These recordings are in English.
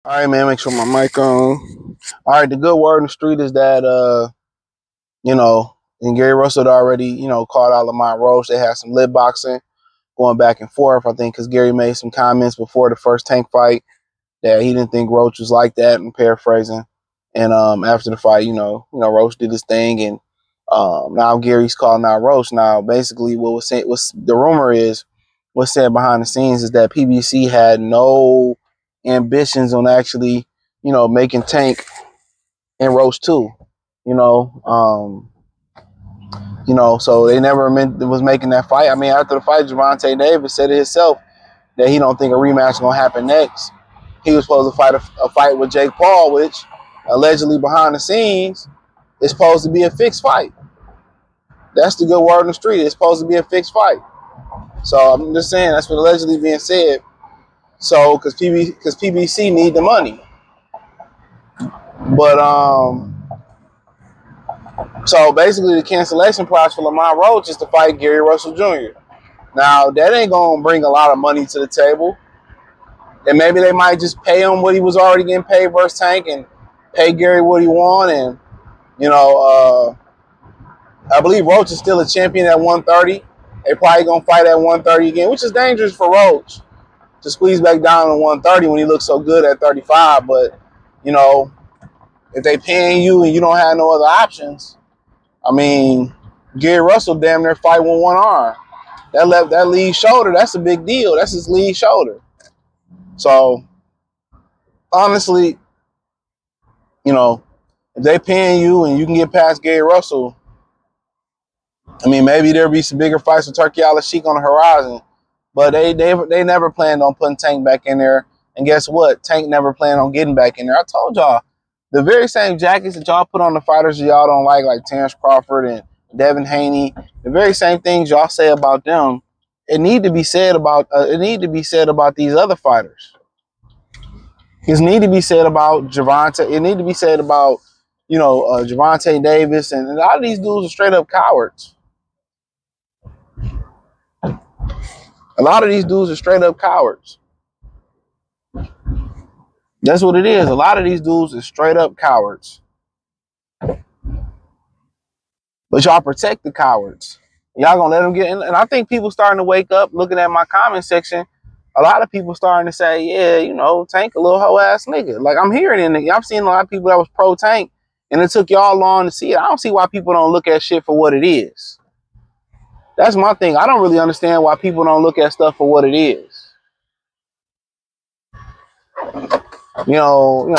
All right, man, make sure my mic on. All right, the good word in the street is that, and Gary Russell had already, called out Lamont Roach. They had some lip boxing going back and forth, I think, because Gary made some comments before the first Tank fight that he didn't think Roach was like that, I'm paraphrasing. And after the fight, Roach did his thing, and now Gary's calling out Roach. Now, basically, what's the rumor is, what's said behind the scenes is that PBC had no ambitions on actually, making Tank and Roach too. You know, um, so they never was making that fight. I mean, after the fight, Gervonta Davis said it himself that he don't think a rematch is gonna happen next. He was supposed to fight a fight with Jake Paul, which allegedly behind the scenes is supposed to be a fixed fight. That's the good word on the street. It's supposed to be a fixed fight. So I'm just saying that's what allegedly being said. So because PBC need the money, but so basically the cancellation price for Lamont Roach is to fight Gary Russell Jr. Now that ain't gonna bring a lot of money to the table, and maybe they might just pay him what he was already getting paid versus Tank, and pay Gary what he won, and I believe Roach is still a champion at 130. They probably gonna fight at 130 again, which is dangerous for Roach to squeeze back down to 130 when he looks so good at 35. But if they paying you and you don't have no other options, I mean, Gary Russell damn near fight with one arm. That lead shoulder, that's a big deal. That's his lead shoulder. So honestly, if they paying you and you can get past Gary Russell, I mean, maybe there'll be some bigger fights with Turkey Al-Sheikh on the horizon. But they never planned on putting Tank back in there. And guess what? Tank never planned on getting back in there. I told y'all, the very same jackets that y'all put on the fighters y'all don't like Terrence Crawford and Devin Haney, the very same things y'all say about them, it need to be said about these other fighters. It need to be said about Gervonta. It need to be said about Gervonta Davis, and a lot of these dudes are straight up cowards. A lot of these dudes are straight up cowards. That's what it is. A lot of these dudes are straight up cowards. But y'all protect the cowards. Y'all gonna let them get in. And I think people starting to wake up looking at my comment section. A lot of people starting to say, yeah, Tank a little hoe ass nigga. Like I'm hearing it. I'm seeing a lot of people that was pro Tank, and it took y'all long to see it. I don't see why people don't look at shit for what it is. That's my thing. I don't really understand why people don't look at stuff for what it is.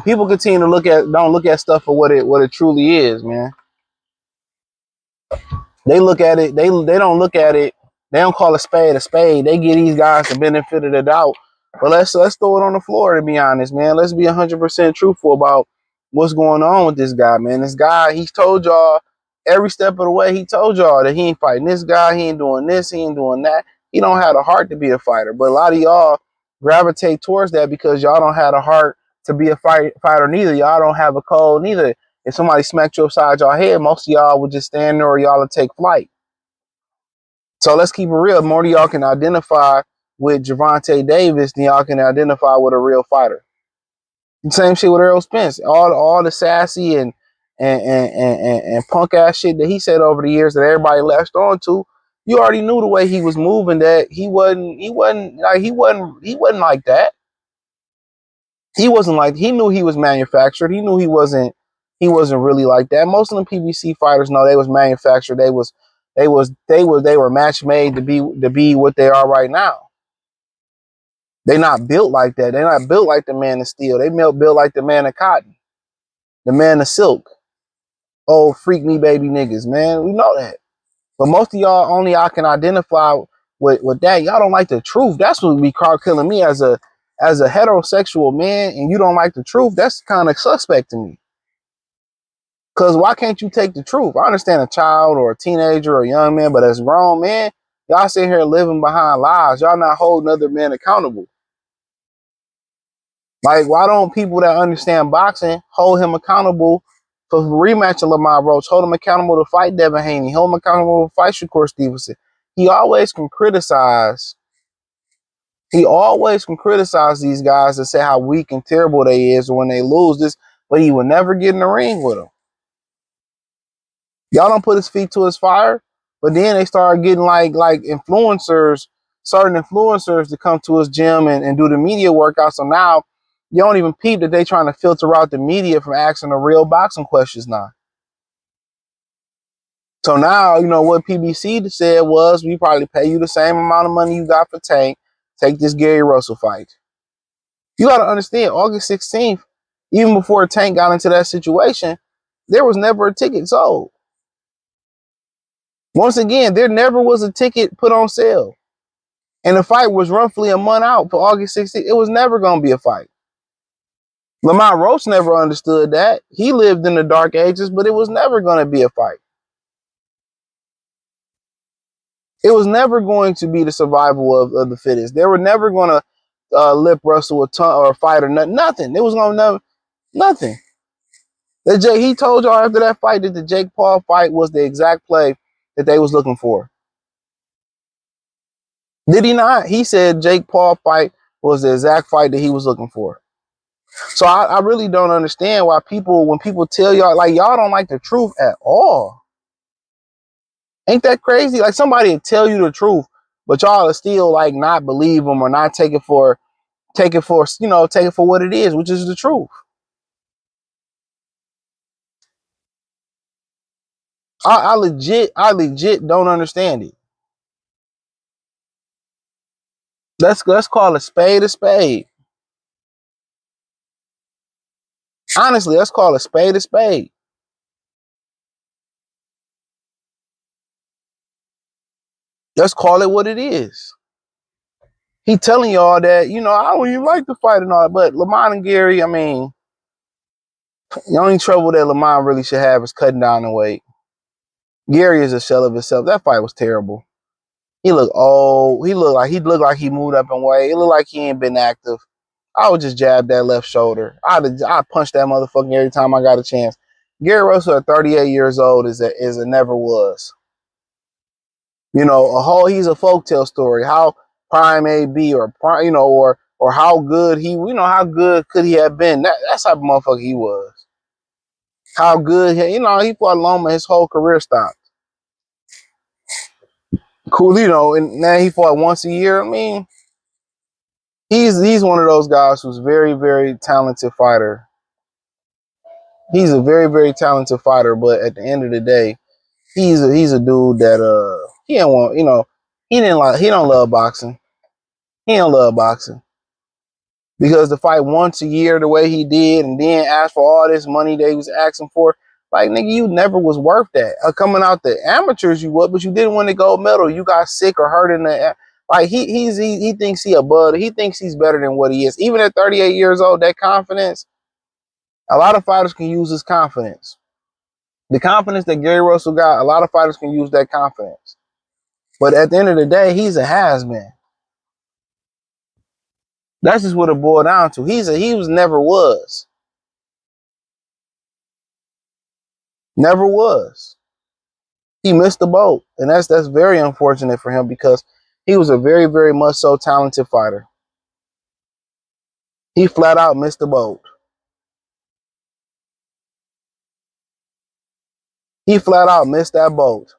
People continue to don't look at stuff for what it truly is, man. They look at it, they don't look at it, they don't call a spade a spade. They give these guys the benefit of the doubt. But let's throw it on the floor, to be honest, man. Let's be 100% truthful about what's going on with this guy, man. This guy, he's told y'all every step of the way, he told y'all that he ain't fighting this guy, he ain't doing this, he ain't doing that. He don't have the heart to be a fighter. But a lot of y'all gravitate towards that because y'all don't have the heart to be a fighter neither. Y'all don't have a code neither. If somebody smacked you upside your head, most of y'all would just stand there or y'all would take flight. So let's keep it real. More of y'all can identify with Gervonta Davis than y'all can identify with a real fighter. Same shit with Errol Spence. All the sassy and punk ass shit that he said over the years that everybody latched on to. You already knew the way he was moving that he wasn't like that. He knew he was manufactured. He knew he wasn't really like that. Most of the PBC fighters know they was manufactured. They were match made to be what they are right now. They not built like that. They're not built like the man of steel. They built like the man of cotton, the man of silk. Oh, freak me baby niggas, man. We know that. But most of y'all y'all can identify with that. Y'all don't like the truth. That's what be killing me as a heterosexual man, and you don't like the truth. That's kind of suspect to me. Because why can't you take the truth? I understand a child or a teenager or a young man, but as a grown man, y'all sit here living behind lies. Y'all not holding other men accountable. Like, why don't people that understand boxing hold him accountable for rematching Lamont Roach, hold him accountable to fight Devin Haney, hold him accountable to fight Shakur Stevenson. He always can criticize. He always can criticize these guys and say how weak and terrible they is when they lose this, but he would never get in the ring with them. Y'all don't put his feet to his fire, but then they started getting like influencers, certain influencers to come to his gym and do the media workout. So now you don't even peep that they trying to filter out the media from asking the real boxing questions now. So now, you know, what PBC said was, we probably pay you the same amount of money you got for Tank. Take this Gary Russell fight. You got to understand, August 16th, even before Tank got into that situation, there was never a ticket sold. Once again, there never was a ticket put on sale. And the fight was roughly a month out for August 16th. It was never going to be a fight. Lamont Roach never understood that. He lived in the dark ages, but it was never going to be a fight. It was never going to be the survival of the fittest. They were never going to lip wrestle a ton or a fight or nothing. It was going to never, nothing. He told y'all after that fight that the Jake Paul fight was the exact play that they was looking for. Did he not? He said Jake Paul fight was the exact fight that he was looking for. So I really don't understand why when people tell y'all, like, y'all don't like the truth at all. Ain't that crazy? Like, somebody will tell you the truth, but y'all are still like not believe them or not take it for what it is, which is the truth. I legit don't understand it. Let's call a spade a spade. Honestly, let's call a spade a spade. Let's call it what it is. He telling y'all that, you know, I don't even like the fight and all that, but Lamont and Gary, I mean, the only trouble that Lamont really should have is cutting down the weight. Gary is a shell of himself. That fight was terrible. He looked old. He looked like he moved up in weight. It looked like he ain't been active. I would just jab that left shoulder. I'd punch that motherfucker every time I got a chance. Gary Russell at 38 years old is a never was. You know, he's a folktale story. How prime A be or how good how good could he have been? That's how motherfucker he was. How good he fought Loma, his whole career stopped. Cool, and now he fought once a year. I mean, he's one of those guys who's very, very talented fighter. He's a very, very talented fighter, but at the end of the day, he's a dude that he don't want, he don't love boxing. He don't love boxing. Because to fight once a year the way he did and then ask for all this money that he was asking for, like, nigga, you never was worth that. Coming out the amateurs you would, but you didn't win the gold medal. You got sick or hurt in the like he thinks he above. He thinks he's better than what he is. Even at 38 years old, that confidence, a lot of fighters can use his confidence. The confidence that Gary Russell got, a lot of fighters can use that confidence. But at the end of the day, he's a has-been. That's just what it boiled down to. He was never was. Never was. He missed the boat. And that's very unfortunate for him because he was a very, very much so talented fighter. He flat out missed the boat. He flat out missed that boat.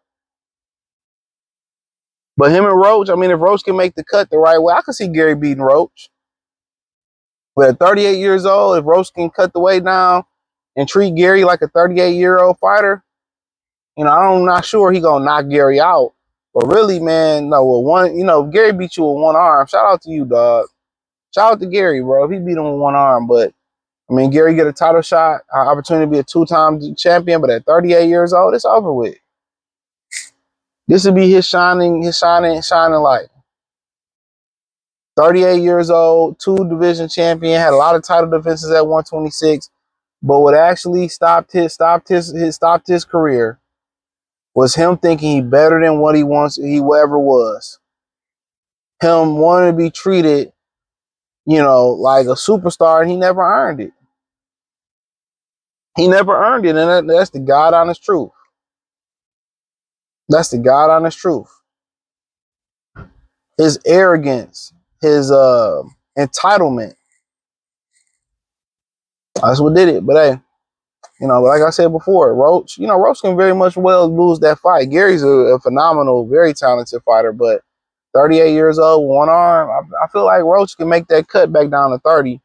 But him and Roach, I mean, if Roach can make the cut the right way, I could see Gary beating Roach. But at 38 years old, if Roach can cut the weight down and treat Gary like a 38-year-old fighter, I'm not sure he gonna knock Gary out. But really, man, no, Gary beat you with one arm. Shout out to you, dog. Shout out to Gary, bro. If he beat him with one arm, but I mean, Gary get a title shot, opportunity to be a two-time champion, but at 38 years old, it's over with. This would be his shining light. 38 years old, two-division champion, had a lot of title defenses at 126, but what actually stopped his career was him thinking he better than what he ever was. Him wanting to be treated, like a superstar, and he never earned it. He never earned it, and that's the God honest truth. That's the God honest truth. His arrogance, his entitlement. That's what did it. But hey, like I said before, Roach, Roach can very much well lose that fight. Gary's a phenomenal, very talented fighter, but 38 years old, one arm. I feel like Roach can make that cut back down to 30.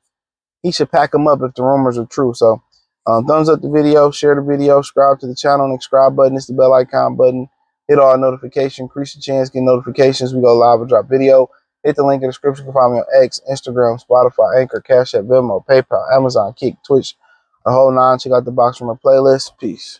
He should pack him up if the rumors are true. So, thumbs up the video, share the video, subscribe to the channel. And the subscribe button is the bell icon button. Hit all notifications, increase your chance, get notifications. We go live or drop video. Hit the link in the description. You can find me on X, Instagram, Spotify, Anchor, Cash App, Venmo, PayPal, Amazon, Kick, Twitch, the whole nine. Check out the box from my playlist. Peace.